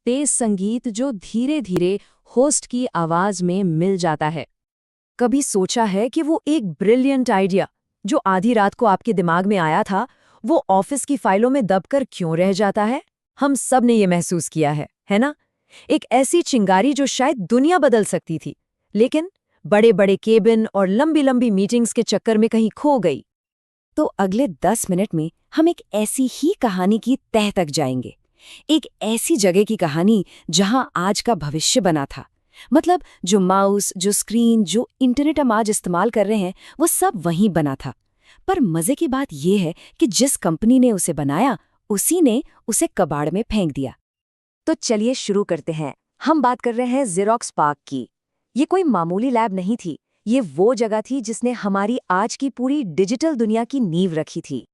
तेज संगीत जो धीरे धीरे होस्ट की आवाज में मिल जाता है। कभी सोचा है कि वो एक ब्रिलियंट आइडिया जो आधी रात को आपके दिमाग में आया था, वो ऑफिस की फाइलों में दबकर क्यों रह जाता है? हम सब ने ये महसूस किया है ना? एक ऐसी चिंगारी जो शायद दुनिया बदल सकती थी, लेकिन बड़े बड़े केबिन और लंबी लंबी मीटिंग्स के चक्कर में कहीं खो गई। तो अगले 10 मिनट में हम एक ऐसी ही कहानी की तह तक जाएंगे। एक ऐसी जगह की कहानी जहां आज का भविष्य बना था। मतलब जो माउस, जो स्क्रीन, जो इंटरनेट हम आज इस्तेमाल कर रहे हैं, वो सब वहीं बना था। पर मजे की बात यह है कि जिस कंपनी ने उसे बनाया, उसी ने उसे कबाड़ में फेंक दिया। तो चलिए शुरू करते हैं। हम बात कर रहे हैं ज़ेरॉक्स पार्क की। ये कोई मामूली लैब नहीं थी, ये वो जगह थी जिसने हमारी आज की पूरी डिजिटल दुनिया की नींव रखी थी।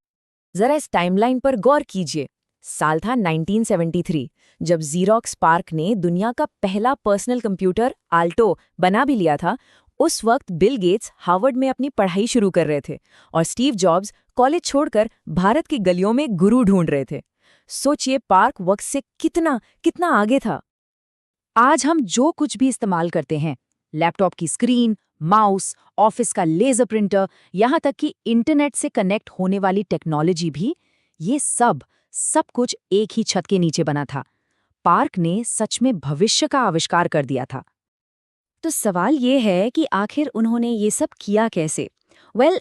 जरा इस टाइमलाइन पर गौर कीजिए। साल था 1973, जब ज़ेरॉक्स पार्क ने दुनिया का पहला पर्सनल कंप्यूटर आल्टो बना भी लिया था। उस वक्त बिल गेट्स हार्वर्ड में अपनी पढ़ाई शुरू कर रहे थे और स्टीव जॉब्स कॉलेज छोड़कर भारत की गलियों में गुरु ढूंढ रहे थे। सोचिए पार्क वक्त से कितना कितना आगे था। आज हम जो कुछ भी इस्तेमाल करते हैं, लैपटॉप की स्क्रीन, माउस, ऑफिस का लेजर प्रिंटर, यहाँ तक कि इंटरनेट से कनेक्ट होने वाली टेक्नोलॉजी भी, ये सब कुछ एक ही छत के नीचे बना था। पार्क ने सच में भविष्य का आविष्कार कर दिया था। तो सवाल ये है कि आखिर उन्होंने ये सब किया कैसे?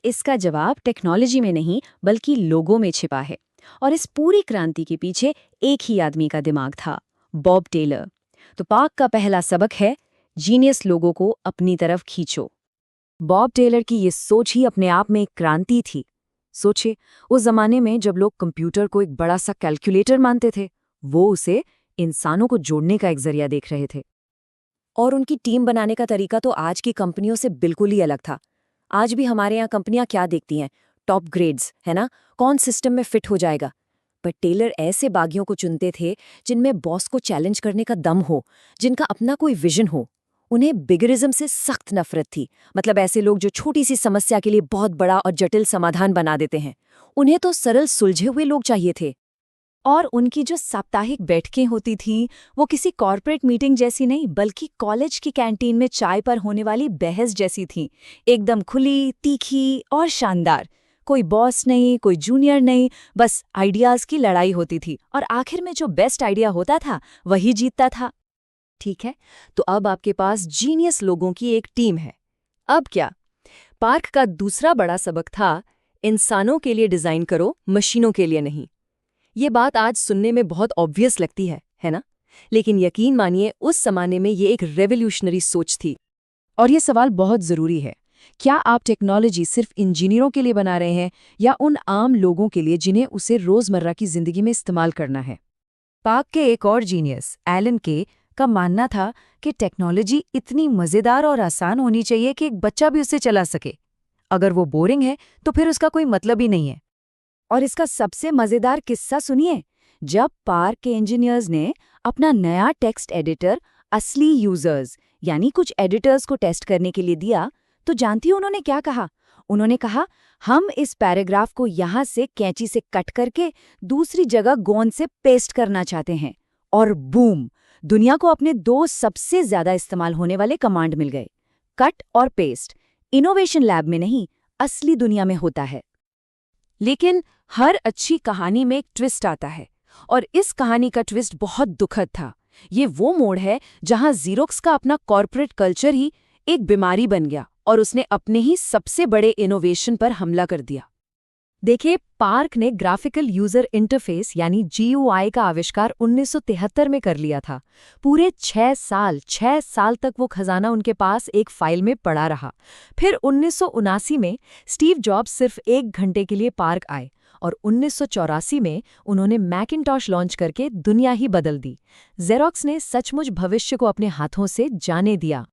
इसका जवाब टेक्नोलॉजी में नहीं बल्कि लोगों में छिपा है। और इस पूरी क्रांति के पीछे एक ही आदमी का दिमाग था, बॉब टेलर। तो पार्क का पहला सबक है, जीनियस लोगों को अपनी तरफ खींचो। बॉब टेलर की ये सोच ही अपने आप में एक क्रांति थी। सोचिए, उस जमाने में जब लोग कंप्यूटर को एक बड़ा सा कैलकुलेटर मानते थे, वो उसे इंसानों को जोड़ने का एक जरिया देख रहे थे। और उनकी टीम बनाने का तरीका तो आज की कंपनियों से बिल्कुल ही अलग था। आज भी हमारे यहाँ कंपनियां क्या देखती हैं? टॉप ग्रेड्स, है ना? कौन सिस्टम में फिट हो जाएगा। पर टेलर ऐसे बागियों को चुनते थे जिनमें बॉस को चैलेंज करने का दम हो, जिनका अपना कोई विजन हो। उन्हें बिगरिज्म से सख्त नफरत थी। मतलब ऐसे लोग जो छोटी सी समस्या के लिए बहुत बड़ा और जटिल समाधान बना देते हैं। उन्हें तो सरल सुलझे हुए लोग चाहिए थे। और उनकी जो साप्ताहिक बैठकें होती थीं, वो किसी कॉर्पोरेट मीटिंग जैसी नहीं बल्कि कॉलेज की कैंटीन में चाय पर होने वाली बहस जैसी थीं। एकदम खुली, तीखी और शानदार। कोई बॉस नहीं, कोई जूनियर नहीं, बस आइडियाज़ की लड़ाई होती थी और आखिर में जो बेस्ट आइडिया होता था वही जीतता था। ठीक है, तो अब आपके पास जीनियस लोगों की एक टीम है। अब क्या? पार्क का दूसरा बड़ा सबक था, इंसानों के लिए डिज़ाइन करो, मशीनों के लिए नहीं। ये बात आज सुनने में बहुत ऑब्वियस लगती है ना? लेकिन यकीन मानिए, उस जमाने में ये एक रेवोल्यूशनरी सोच थी। और ये सवाल बहुत ज़रूरी है, क्या आप टेक्नोलॉजी सिर्फ इंजीनियरों के लिए बना रहे हैं या उन आम लोगों के लिए जिन्हें उसे रोज़मर्रा की ज़िंदगी में इस्तेमाल करना है? पार्क के एक और जीनियस, एलन के, का मानना था कि टेक्नोलॉजी इतनी मज़ेदार और आसान होनी चाहिए कि एक बच्चा भी उसे चला सके। अगर वो बोरिंग है तो फिर उसका कोई मतलब ही नहीं है। और इसका सबसे मजेदार किस्सा सुनिए। जब पार्क के इंजीनियर्स ने अपना नया टेक्स्ट एडिटर असली यूजर्स यानी कुछ एडिटर्स को टेस्ट करने के लिए दिया, तो जानती हो उन्होंने क्या कहा? उन्होंने कहा, हम इस पैराग्राफ को यहाँ से कैंची से कट करके दूसरी जगह गोंद से पेस्ट करना चाहते हैं। और बूम, दुनिया को अपने दो सबसे ज्यादा इस्तेमाल होने वाले कमांड मिल गए, कट और पेस्ट। इनोवेशन लैब में नहीं, असली दुनिया में होता है। लेकिन हर अच्छी कहानी में एक ट्विस्ट आता है, और इस कहानी का ट्विस्ट बहुत दुखद था। ये वो मोड़ है जहां ज़ेरॉक्स का अपना कॉर्पोरेट कल्चर ही एक बीमारी बन गया और उसने अपने ही सबसे बड़े इनोवेशन पर हमला कर दिया। देखिए, पार्क ने ग्राफिकल यूजर इंटरफेस यानी GUI का आविष्कार 1973 में कर लिया था। पूरे 6 साल तक वो खजाना उनके पास एक फाइल में पड़ा रहा। फिर 1979 में स्टीव जॉब्स सिर्फ 1 घंटे के लिए पार्क आए और 1984 में उन्होंने मैकिन्टॉश लॉन्च करके दुनिया ही बदल दी। ज़ेरॉक्स ने सचमुच भविष्य को अपने हाथों से जाने दिया।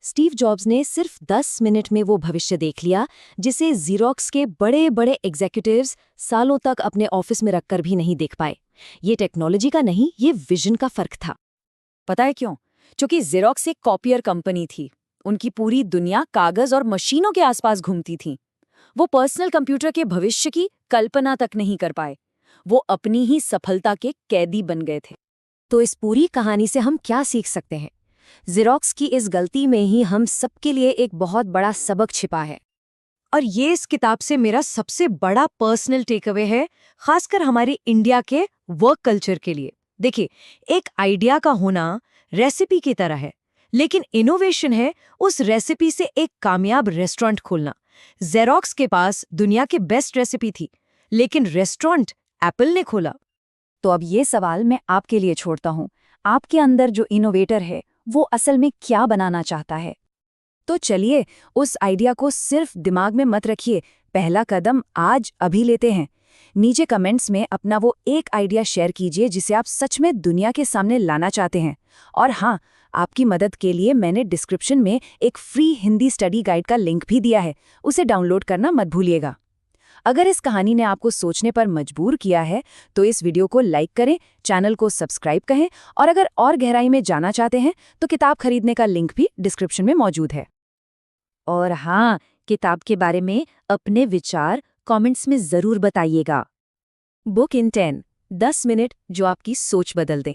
स्टीव जॉब्स ने सिर्फ 10 मिनट में वो भविष्य देख लिया जिसे ज़ेरॉक्स के बड़े बड़े एग्जीक्यूटिव्स सालों तक अपने ऑफिस में रखकर भी नहीं देख पाए। ये टेक्नोलॉजी का नहीं, ये विजन का फर्क था। पता है क्यों? क्योंकि ज़ेरॉक्स एक कॉपियर कंपनी थी। उनकी पूरी दुनिया कागज और मशीनों के आसपास घूमती थी। वो पर्सनल कंप्यूटर के भविष्य की कल्पना तक नहीं कर पाए। वो अपनी ही सफलता के कैदी बन गए थे। तो इस पूरी कहानी से हम क्या सीख सकते हैं? ज़ेरॉक्स की इस गलती में ही हम सबके लिए एक बहुत बड़ा सबक छिपा है। और ये इस किताब से मेरा सबसे बड़ा पर्सनल टेकअवे है, खासकर हमारे इंडिया के वर्क कल्चर के लिए। देखिए, एक आइडिया का होना रेसिपी की तरह है, लेकिन इनोवेशन है उस रेसिपी से एक कामयाब रेस्टोरेंट खोलना। ज़ेरॉक्स के पास दुनिया की बेस्ट रेसिपी थी, लेकिन रेस्टोरेंट एप्पल ने खोला। तो अब ये सवाल मैं आपके लिए छोड़ता हूँ। आपके अंदर जो इनोवेटर है, वो असल में क्या बनाना चाहता है? तो चलिए, उस आइडिया को सिर्फ दिमाग में मत रखिए, पहला कदम आज अभी लेते हैं। नीचे कमेंट्स में अपना वो एक आइडिया शेयर कीजिए जिसे आप सच में दुनिया के सामने लाना चाहते हैं। और हाँ, आपकी मदद के लिए मैंने डिस्क्रिप्शन में एक फ्री हिंदी स्टडी गाइड का लिंक भी दिया है, उसे डाउनलोड करना मत भूलिएगा। अगर इस कहानी ने आपको सोचने पर मजबूर किया है, तो इस वीडियो को लाइक करें, चैनल को सब्सक्राइब करें, और अगर और गहराई में जाना चाहते हैं तो किताब खरीदने का लिंक भी डिस्क्रिप्शन में मौजूद है। और हाँ, किताब के बारे में अपने विचार कमेंट्स में ज़रूर बताइएगा। बुक इन 10 मिनट जो आपकी सोच बदल दें।